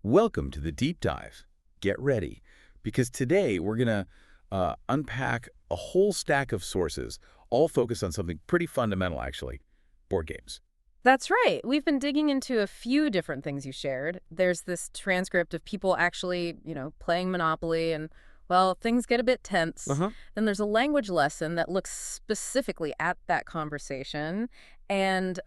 Welcome to the deep dive. Get ready, because today we're going to unpack a whole stack of sources, all focused on something pretty fundamental, actually, board games. That's right. We've been digging into a few different things you shared. There's this transcript of people actually, playing Monopoly and, well, things get a bit tense. Uh-huh. Then there's a language lesson that looks specifically at that conversation and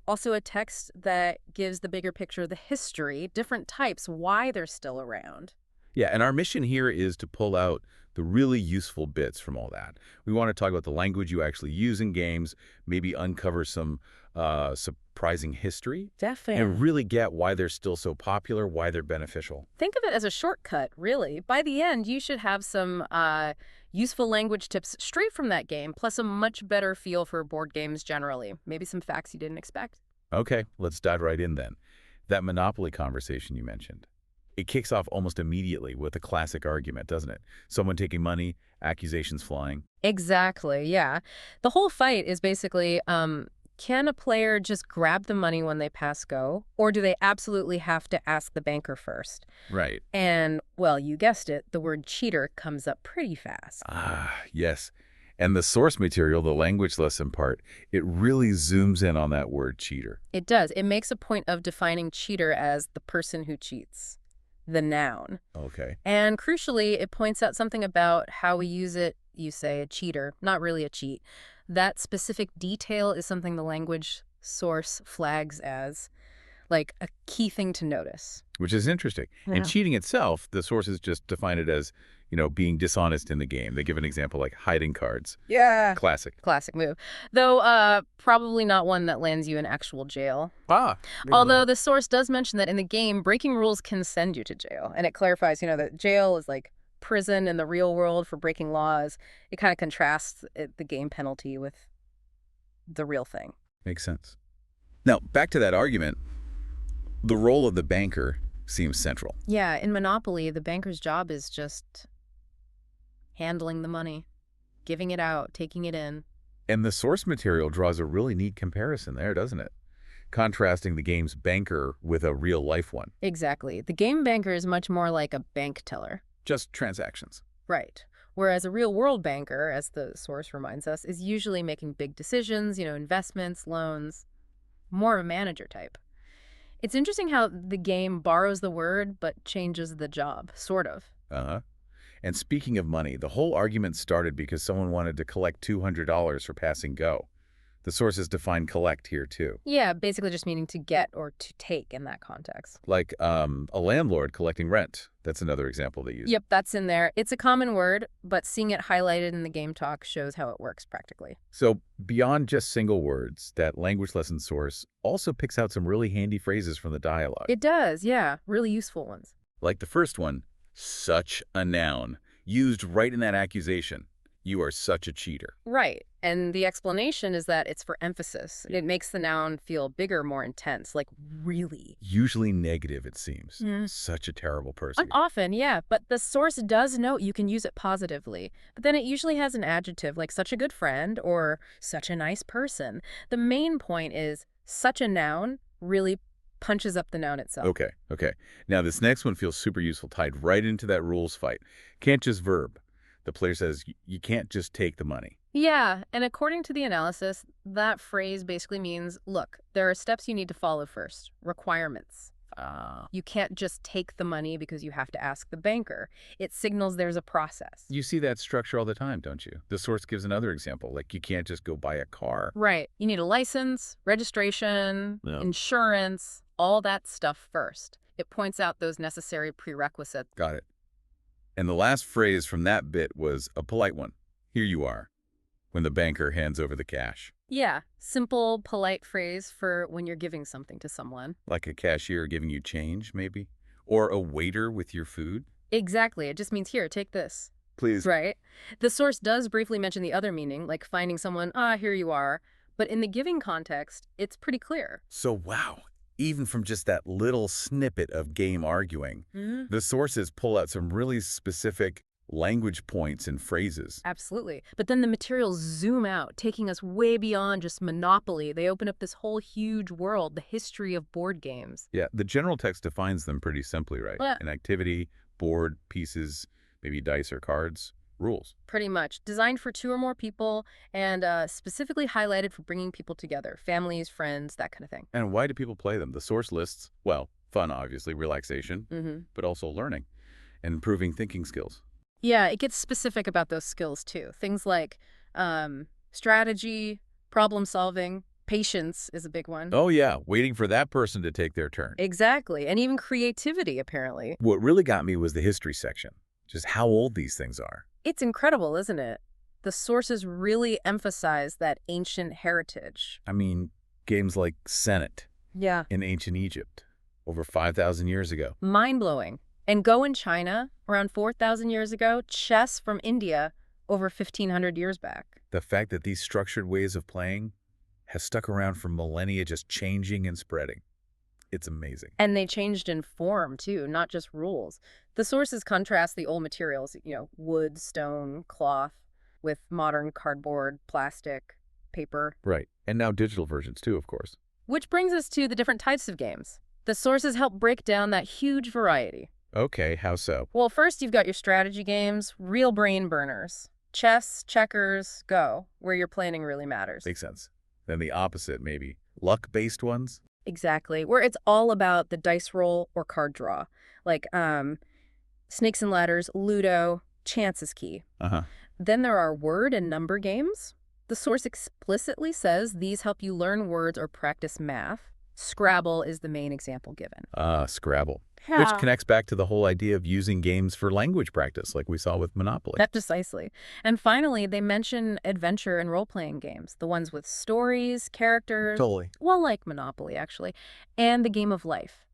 also a text that gives the bigger picture, the history, different types, why they're still around. Yeah, and our mission here is to pull out the really useful bits from all that. We want to talk about the language you actually use in games, maybe uncover some surprising history, and Definitely. really get why they're still so popular, why they're beneficial. Think of it as a shortcut, really. By the end, you should have some useful language tips straight from that game, plus a much better feel for board games generally. Maybe some facts you didn't expect. Okay, let's dive right in then. That Monopoly conversation you mentioned. It kicks off almost immediately with a classic argument, doesn't it? Someone taking money, accusations flying. Exactly, yeah. The whole fight is basically, can a player just grab the money when they pass go, or do they absolutely have to ask the banker first? Right. And, well, you guessed it, the word cheater comes up pretty fast. Ah, yes. And the source material, the language lesson part, it really zooms in on that word cheater. It does. It makes a point of defining cheater as the person who cheats, the noun. Okay. And crucially, it points out something about how we use it. You say a cheater, not really a cheat. That specific detail is something the language source flags as like a key thing to notice. Which is interesting. And Yeah. cheating itself, the sources just define it as, being dishonest in the game. They give an example like hiding cards. Yeah. Classic. Classic move. Though probably not one that lands you in actual jail. Ah. Although the source does mention that in the game, breaking rules can send you to jail. And it clarifies, that jail is like prison in the real world for breaking laws. It kind of contrasts the game penalty with the real thing. Makes sense. Now, back to that argument, the role of the banker seems central. Yeah, in Monopoly, the banker's job is just handling the money, giving it out, taking it in. And the source material draws a really neat comparison there, doesn't it? Contrasting the game's banker with a real-life one. Exactly. The game banker is much more like a bank teller. Just transactions. Right. Whereas a real-world banker, as the source reminds us, is usually making big decisions, investments, loans, more of a manager type. It's interesting how the game borrows the word but changes the job, sort of. Uh-huh. And speaking of money, the whole argument started because someone wanted to collect $200 for passing go. The sources define collect here, too. Yeah, basically just meaning to get or to take in that context. Like a landlord collecting rent. That's another example they use. Yep, that's in there. It's a common word, but seeing it highlighted in the game talk shows how it works practically. So beyond just single words, that language lesson source also picks out some really handy phrases from the dialogue. It does, yeah, really useful ones. Like the first one, such a noun, used right in that accusation. You are such a cheater. Right, and the explanation is that it's for emphasis. It makes the noun feel bigger, more intense, like really. Usually negative, it seems. Mm. Such a terrible person. Often, yeah, but the source does note you can use it positively. But then it usually has an adjective like such a good friend or such a nice person. The main point is such a noun really punches up the noun itself. Okay. Now this next one feels super useful, tied right into that rules fight. Can't just verb. The player says you can't just take the money. Yeah, and according to the analysis, that phrase basically means, look, there are steps you need to follow first, requirements. You can't just take the money because you have to ask the banker. It signals there's a process. You see that structure all the time, don't you? The source gives another example, like you can't just go buy a car. Right. You need a license, registration, Yeah. insurance, all that stuff first. It points out those necessary prerequisites. Got it. And the last phrase from that bit was a polite one. Here you are, when the banker hands over the cash. Yeah, simple, polite phrase for when you're giving something to someone. Like a cashier giving you change, maybe? Or a waiter with your food? Exactly. It just means, here, take this. Please. Right. The source does briefly mention the other meaning, like finding someone, here you are. But in the giving context, it's pretty clear. So, wow. Even from just that little snippet of game arguing, the sources pull out some really specific language points and phrases. Absolutely. But then the materials zoom out, taking us way beyond just Monopoly. They open up this whole huge world, the history of board games. Yeah, the general text defines them pretty simply, right? Yeah. An activity, board, pieces, maybe dice or cards, rules. Pretty much. Designed for 2 or more people and specifically highlighted for bringing people together. Families, friends, that kind of thing. And why do people play them? The source lists, well, fun, obviously, relaxation, but also learning and improving thinking skills. Yeah, it gets specific about those skills too. Things like strategy, problem solving, patience is a big one. Oh, yeah, waiting for that person to take their turn. Exactly. And even creativity, apparently. What really got me was the history section, just how old these things are. It's incredible, isn't it? The sources really emphasize that ancient heritage. I mean, games like Senate Yeah. in ancient Egypt, over 5,000 years ago. Mind-blowing. And Go in China, around 4,000 years ago, chess from India, over 1,500 years back. The fact that these structured ways of playing has stuck around for millennia, just changing and spreading. It's amazing. And they changed in form, too, not just rules. The sources contrast the old materials, wood, stone, cloth, with modern cardboard, plastic, paper. Right. And now digital versions too, of course. Which brings us to the different types of games. The sources help break down that huge variety. Okay, how so? Well, first you've got your strategy games, real brain burners. Chess, checkers, Go, where your planning really matters. Makes sense. Then the opposite, maybe. Luck-based ones? Exactly, where it's all about the dice roll or card draw. Like Snakes and Ladders, Ludo, Chance is key. Uh-huh. Then there are word and number games. The source explicitly says these help you learn words or practice math. Scrabble is the main example given. Scrabble. Yeah. Which connects back to the whole idea of using games for language practice, like we saw with Monopoly. That precisely. And finally, they mention adventure and role-playing games, the ones with stories, characters. Totally. Well, like Monopoly, actually, and the game of life.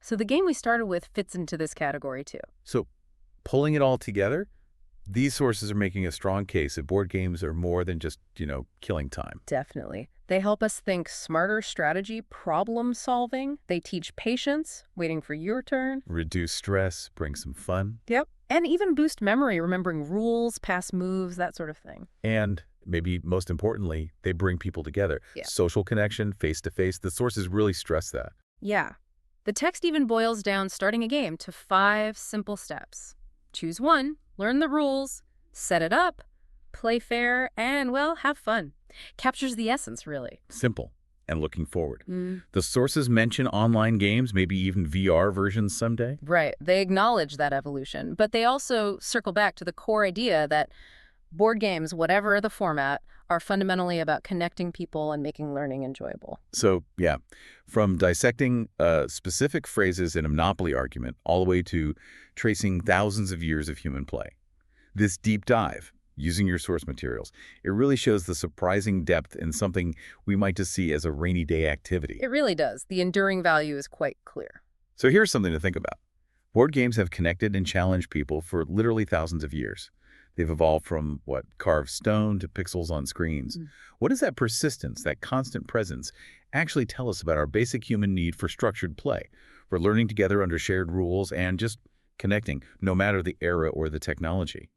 So the game we started with fits into this category, too. So, pulling it all together, these sources are making a strong case that board games are more than just, killing time. Definitely. They help us think smarter strategy, problem solving. They teach patience, waiting for your turn. Reduce stress, bring some fun. Yep. And even boost memory, remembering rules, past moves, that sort of thing. And maybe most importantly, they bring people together. Yeah. Social connection, face-to-face. The sources really stress that. Yeah. The text even boils down starting a game to 5 simple steps. Choose one, learn the rules, set it up, play fair, and, well, have fun. Captures the essence, really. Simple and looking forward. The sources mention online games, maybe even VR versions someday. Right. They acknowledge that evolution, but they also circle back to the core idea that board games, whatever the format, are fundamentally about connecting people and making learning enjoyable. So, yeah, from dissecting specific phrases in a Monopoly argument all the way to tracing thousands of years of human play. This deep dive, using your source materials, it really shows the surprising depth in something we might just see as a rainy day activity. It really does. The enduring value is quite clear. So here's something to think about. Board games have connected and challenged people for literally thousands of years. They've evolved from, carved stone to pixels on screens. What does that persistence, that constant presence, actually tell us about our basic human need for structured play, for learning together under shared rules and just connecting, no matter the era or the technology?